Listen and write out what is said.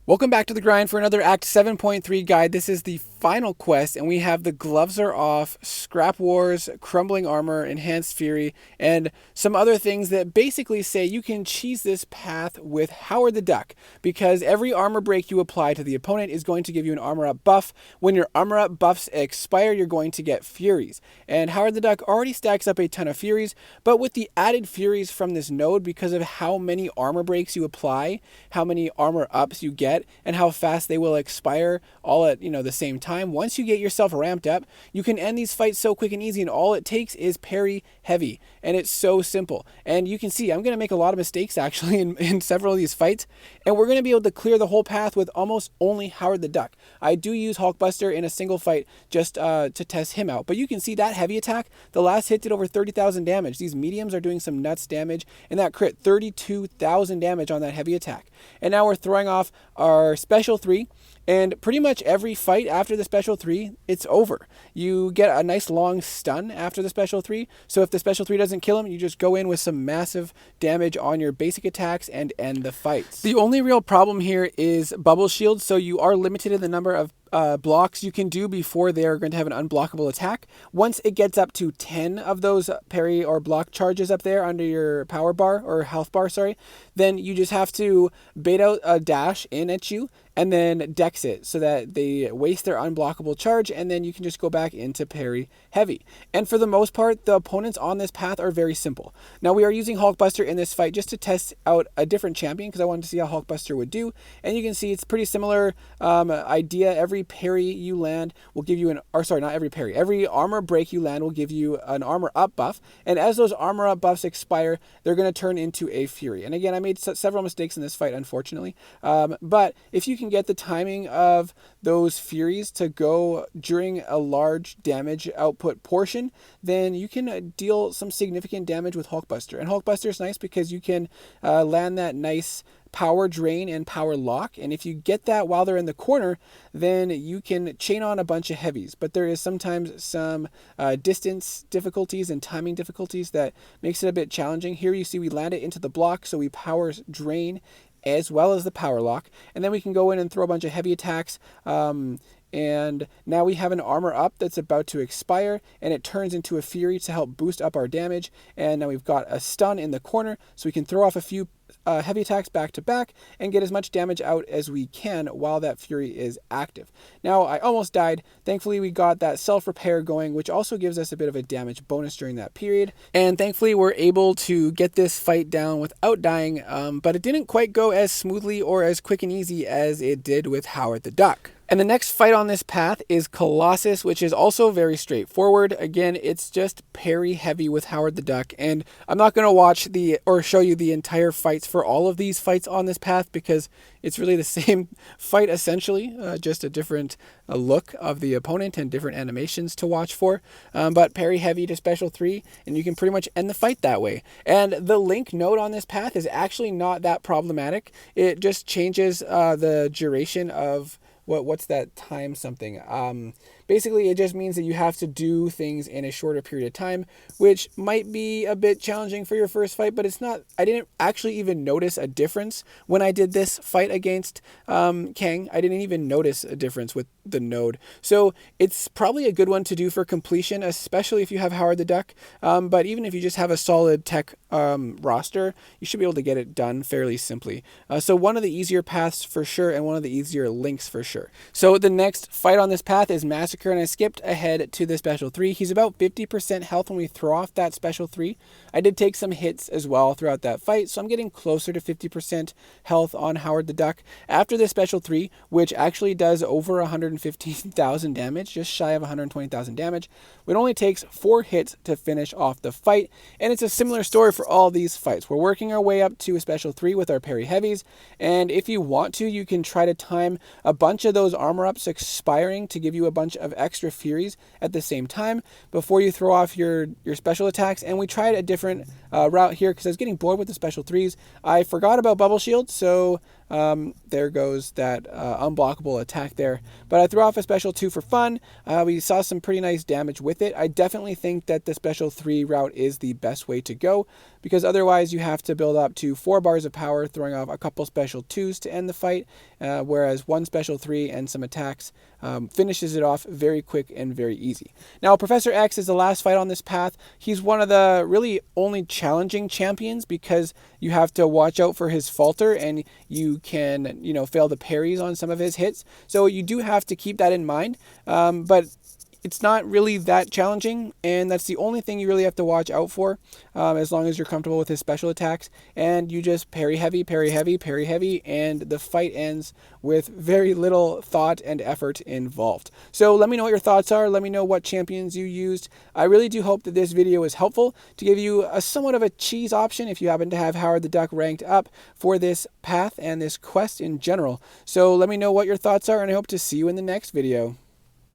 Welcome back to the grind for another Act 7.3 guide. This is the final quest, and we have the Gloves Are Off, Scrap Wars, Crumbling Armor, Enhanced Fury, and some other things that basically say you can cheese this path with Howard the Duck, because every armor break you apply to the opponent is going to give you an armor up buff. When your armor up buffs expire, you're going to get Furies. And Howard the Duck already stacks up a ton of Furies, but with the added Furies from this node, because of how many armor breaks you apply, how many armor ups you get, and how fast they will expire all at the same time. Once you get yourself ramped up, you can end these fights so quick and easy, and all it takes is parry heavy, and it's so simple. And you can see I'm going to make a lot of mistakes actually in several of these fights, and we're going to be able to clear the whole path with almost only Howard the Duck. I do use Hulkbuster in a single fight just to test him out, but you can see that heavy attack, the last hit did over 30,000 damage. These mediums are doing some nuts damage, and that crit 32,000 damage on that heavy attack. And now we're throwing off our special 3, and pretty much every fight after the special 3, it's over. You get a nice long stun after the special 3, so if the special 3 doesn't kill him, you just go in with some massive damage on your basic attacks and end the fights. The only real problem here is bubble shields, so you are limited in the number of blocks you can do before they are going to have an unblockable attack. Once it gets up to 10 of those parry or block charges up there under your power bar or health bar, then you just have to bait out a dash in at you and then dex it so that they waste their unblockable charge, and then you can just go back into parry heavy. And for the most part, the opponents on this path are very simple. Now we are using Hulkbuster in this fight just to test out a different champion because I wanted to see how Hulkbuster would do, and you can see it's pretty similar idea. Every parry you land will give you every armor break you land will give you an armor up buff, and as those armor up buffs expire, they're going to turn into a Fury. And again, I made several mistakes in this fight, unfortunately, but if you can get the timing of those Furies to go during a large damage output portion, then you can deal some significant damage with Hulkbuster. And Hulkbuster is nice because you can land that nice power drain and power lock, and if you get that while they're in the corner, then you can chain on a bunch of heavies. But there is sometimes some distance difficulties and timing difficulties that makes it a bit challenging. Here you see we land it into the block, so we power drain as well as the power lock, and then we can go in and throw a bunch of heavy attacks, and now we have an armor up that's about to expire, and it turns into a Fury to help boost up our damage. And now we've got a stun in the corner, so we can throw off a few heavy attacks back to back and get as much damage out as we can while that Fury is active. Now I almost died. Thankfully we got that self-repair going, which also gives us a bit of a damage bonus during that period, and thankfully we're able to get this fight down without dying, but it didn't quite go as smoothly or as quick and easy as it did with Howard the Duck. And the next fight on this path is Colossus, which is also very straightforward. Again, it's just parry heavy with Howard the Duck, and I'm not going to show you the entire fights for all of these fights on this path because it's really the same fight essentially, just a different look of the opponent and different animations to watch for. But parry heavy to special 3, and you can pretty much end the fight that way. And the link node on this path is actually not that problematic. It just changes the duration of what's that time something. Basically, it just means that you have to do things in a shorter period of time, which might be a bit challenging for your first fight, but it's not. I didn't actually even notice a difference when I did this fight against Kang. I didn't even notice a difference with the node. So it's probably a good one to do for completion, especially if you have Howard the Duck. But even if you just have a solid tech roster, you should be able to get it done fairly simply. So one of the easier paths for sure, and one of the easier links for sure. So the next fight on this path is Massacre, and I skipped ahead to the special 3. He's about 50% health when we throw off that special 3. I did take some hits as well throughout that fight, so I'm getting closer to 50% health on Howard the Duck. After the special 3, which actually does over 115,000 damage, just shy of 120,000 damage, it only takes 4 hits to finish off the fight, and it's a similar story for all these fights. We're working our way up to a special 3 with our parry heavies, and if you want to, you can try to time a bunch of those armor ups expiring to give you a bunch of extra Furies at the same time before you throw off your special attacks. And we tried a different route here because I was getting bored with the special 3s. I forgot about bubble shield, so There goes that unblockable attack there. But I threw off a special 2 for fun. We saw some pretty nice damage with it. I definitely think that the special 3 route is the best way to go, because otherwise you have to build up to 4 bars of power, throwing off a couple special 2s to end the fight, whereas one special 3 and some attacks finishes it off very quick and very easy. Now, Professor X is the last fight on this path. He's one of the really only challenging champions because you have to watch out for his falter, and you can, fail the parries on some of his hits. So you do have to keep that in mind. But it's not really that challenging, and that's the only thing you really have to watch out for, as long as you're comfortable with his special attacks. And you just parry heavy, parry heavy, parry heavy, and the fight ends with very little thought and effort involved. So let me know what your thoughts are. Let me know what champions you used. I really do hope that this video is helpful to give you a somewhat of a cheese option if you happen to have Howard the Duck ranked up for this path and this quest in general. So let me know what your thoughts are, and I hope to see you in the next video.